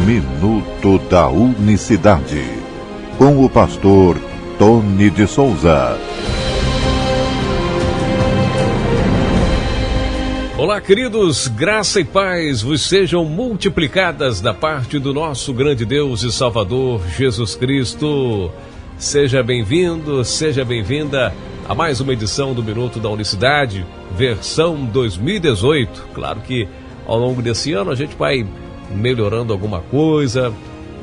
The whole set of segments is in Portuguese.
Minuto da Unicidade, com o pastor Tony de Souza. Olá, queridos, graça e paz vos sejam multiplicadas da parte do nosso grande Deus e Salvador Jesus Cristo. Seja bem-vindo, seja bem-vinda a mais uma edição do Minuto da Unicidade, versão 2018. Claro que ao longo desse ano a gente vai melhorando alguma coisa,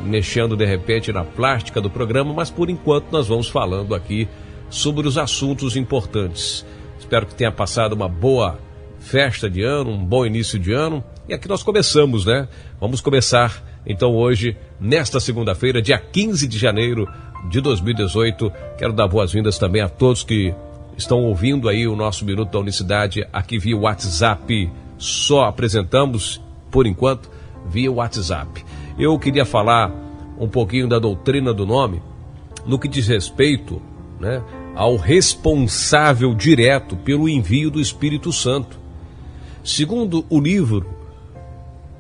mexendo de repente na plástica do programa, mas por enquanto nós vamos falando aqui sobre os assuntos importantes. Espero que tenha passado uma boa festa de ano, um bom início de ano. E aqui nós começamos, né? Vamos começar então hoje, nesta segunda-feira, dia 15 de janeiro de 2018. Quero dar boas-vindas também a todos que estão ouvindo aí o nosso Minuto da Unicidade aqui via WhatsApp. Só apresentamos, por enquanto, via WhatsApp. Eu queria falar um pouquinho da doutrina do nome no que diz respeito, né, ao responsável direto pelo envio do Espírito Santo. Segundo o livro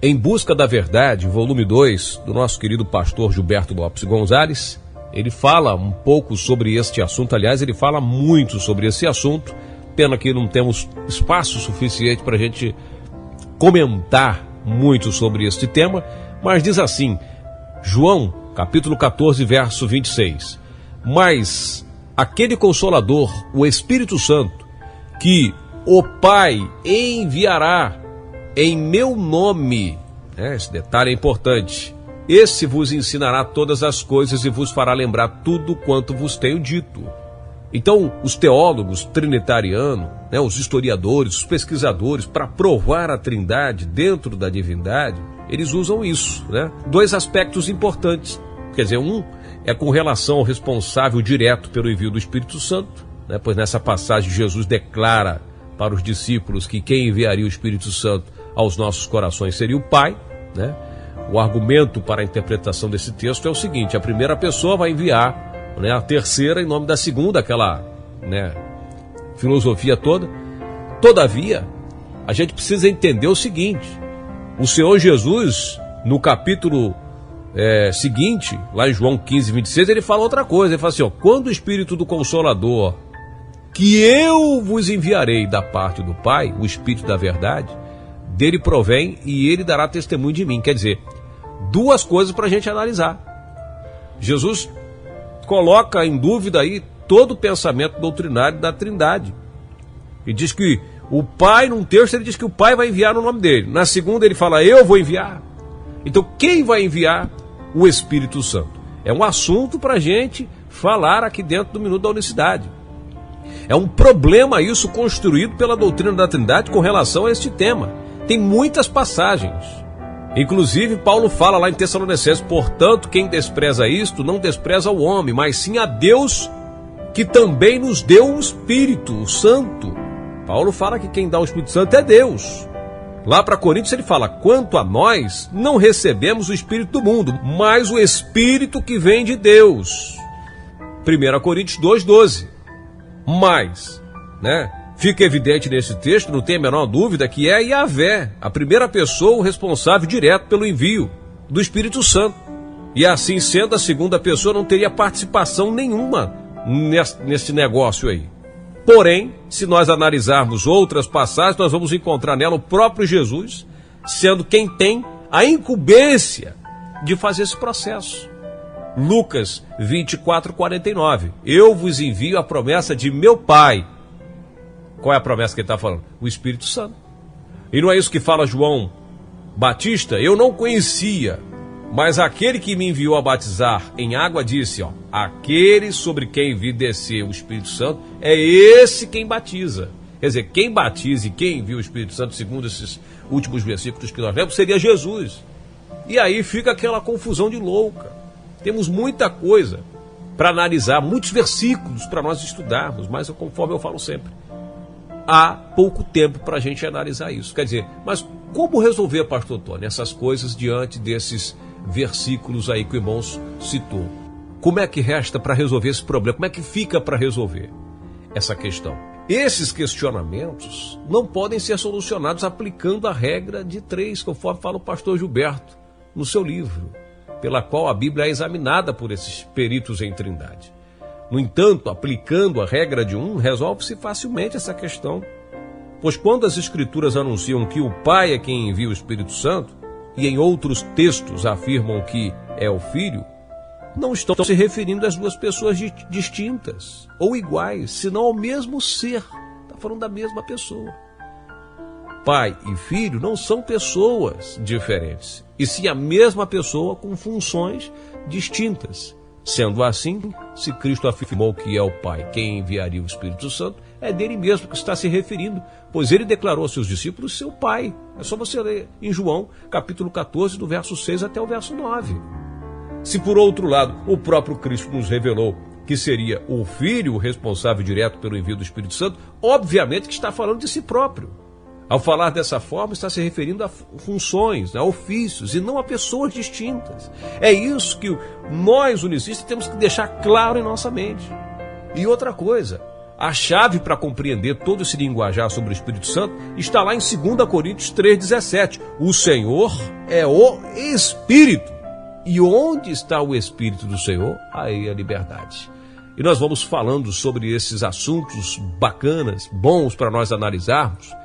Em Busca da Verdade, volume 2, do nosso querido pastor Gilberto Lopes Gonzalez, ele fala um pouco sobre este assunto. Aliás, ele fala muito sobre esse assunto. Pena que não temos espaço suficiente para a gente comentar muito sobre este tema, mas diz assim, João, capítulo 14, verso 26, mas aquele Consolador, o Espírito Santo, que o Pai enviará em meu nome, esse detalhe é importante, esse vos ensinará todas as coisas e vos fará lembrar tudo quanto vos tenho dito. Então, os teólogos trinitarianos, né, os historiadores, os pesquisadores, para provar a trindade dentro da divindade, eles usam isso, né? Dois aspectos importantes. Quer dizer, um é com relação ao responsável direto pelo envio do Espírito Santo, né? Pois nessa passagem Jesus declara para os discípulos que quem enviaria o Espírito Santo aos nossos corações seria o Pai, né? O argumento para a interpretação desse texto é o seguinte: a primeira pessoa vai enviar, né, a terceira em nome da segunda, aquela, né, filosofia toda. Todavia, a gente precisa entender o seguinte: o Senhor Jesus, no capítulo seguinte, lá em João 15, 26, ele fala outra coisa. Ele fala assim, quando o Espírito do Consolador, que eu vos enviarei da parte do Pai, o Espírito da verdade, dele provém e ele dará testemunho de mim. Quer dizer, duas coisas para a gente analisar. Jesus coloca em dúvida aí todo o pensamento doutrinário da Trindade. E diz que o Pai, num texto, ele diz que o Pai vai enviar no nome dele. Na segunda, ele fala, eu vou enviar. Então, quem vai enviar? O Espírito Santo. É um assunto para a gente falar aqui dentro do Minuto da Unicidade. É um problema isso construído pela doutrina da Trindade com relação a este tema. Tem muitas passagens. Inclusive, Paulo fala lá em Tessalonicenses, portanto, quem despreza isto, não despreza o homem, mas sim a Deus, que também nos deu o Espírito, o Santo. Paulo fala que quem dá o Espírito Santo é Deus. Lá para Coríntios ele fala, quanto a nós, não recebemos o Espírito do mundo, mas o Espírito que vem de Deus. 1 Coríntios 2,12. Mas, né? Fica evidente nesse texto, não tem a menor dúvida, que é Yahvé, a primeira pessoa, o responsável direto pelo envio do Espírito Santo. E assim sendo, a segunda pessoa não teria participação nenhuma nesse negócio aí. Porém, se nós analisarmos outras passagens, nós vamos encontrar nela o próprio Jesus, sendo quem tem a incumbência de fazer esse processo. Lucas 24, 49. Eu vos envio a promessa de meu Pai. Qual é a promessa que ele está falando? O Espírito Santo. E não é isso que fala João Batista? Eu não conhecia, mas aquele que me enviou a batizar em água disse, aquele sobre quem vi descer o Espírito Santo, é esse quem batiza. Quer dizer, quem batiza e quem envia o Espírito Santo, segundo esses últimos versículos que nós lemos, seria Jesus. E aí fica aquela confusão de louca. Temos muita coisa para analisar, muitos versículos para nós estudarmos, mas conforme eu falo sempre, há pouco tempo para a gente analisar isso. Quer dizer, mas como resolver, pastor Tony, essas coisas diante desses versículos aí que o irmão citou? Como é que resta para resolver esse problema? Como é que fica para resolver essa questão? Esses questionamentos não podem ser solucionados aplicando a regra de 3, conforme fala o pastor Gilberto. no seu livro, pela qual a Bíblia é examinada por esses peritos em Trindade. No entanto, aplicando a regra de um, resolve-se facilmente essa questão. Pois quando as Escrituras anunciam que o Pai é quem envia o Espírito Santo, e em outros textos afirmam que é o Filho, não estão se referindo às duas pessoas distintas ou iguais, senão ao mesmo ser. Está falando da mesma pessoa. Pai e Filho não são pessoas diferentes, e sim a mesma pessoa com funções distintas. Sendo assim, se Cristo afirmou que é o Pai quem enviaria o Espírito Santo, é dele mesmo que está se referindo, pois ele declarou aos seus discípulos seu Pai. É só você ler em João, capítulo 14, do verso 6 até o verso 9. Se por outro lado, o próprio Cristo nos revelou que seria o Filho o responsável direto pelo envio do Espírito Santo, obviamente que está falando de si próprio. Ao falar dessa forma, está se referindo a funções, a ofícios, e não a pessoas distintas. É isso que nós, unicistas, temos que deixar claro em nossa mente. E outra coisa, a chave para compreender todo esse linguajar sobre o Espírito Santo está lá em 2 Coríntios 3,17. O Senhor é o Espírito. E onde está o Espírito do Senhor? Aí a liberdade. E nós vamos falando sobre esses assuntos bacanas, bons para nós analisarmos.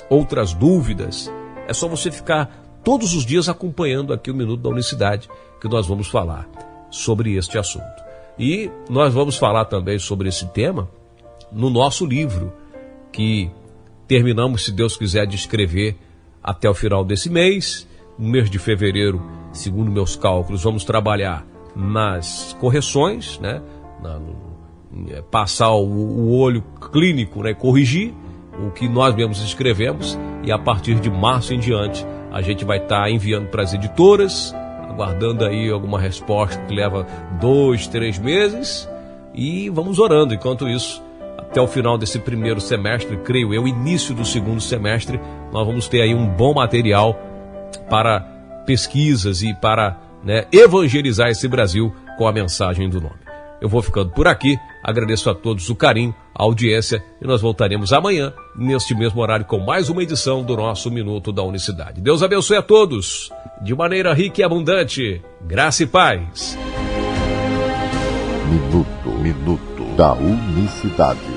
Outras dúvidas, é só você ficar todos os dias acompanhando aqui o Minuto da Unicidade, que nós vamos falar sobre este assunto. E nós vamos falar também sobre esse tema no nosso livro, que terminamos, se Deus quiser, de escrever até o final desse mês. No mês de fevereiro, segundo meus cálculos, vamos trabalhar nas correções, né? Passar o olho clínico, né? Corrigir o que nós mesmos escrevemos, e a partir de março em diante a gente vai estar enviando para as editoras, aguardando aí alguma resposta que leva 2, 3 meses, e vamos orando. Enquanto isso, até o final desse primeiro semestre, creio eu, início do segundo semestre, nós vamos ter aí um bom material para pesquisas e para, né, evangelizar esse Brasil com a mensagem do nome. Eu vou ficando por aqui, agradeço a todos o carinho, a audiência, e nós voltaremos amanhã, neste mesmo horário, com mais uma edição do nosso Minuto da Unicidade. Deus abençoe a todos, de maneira rica e abundante, graça e paz. Minuto da Unicidade.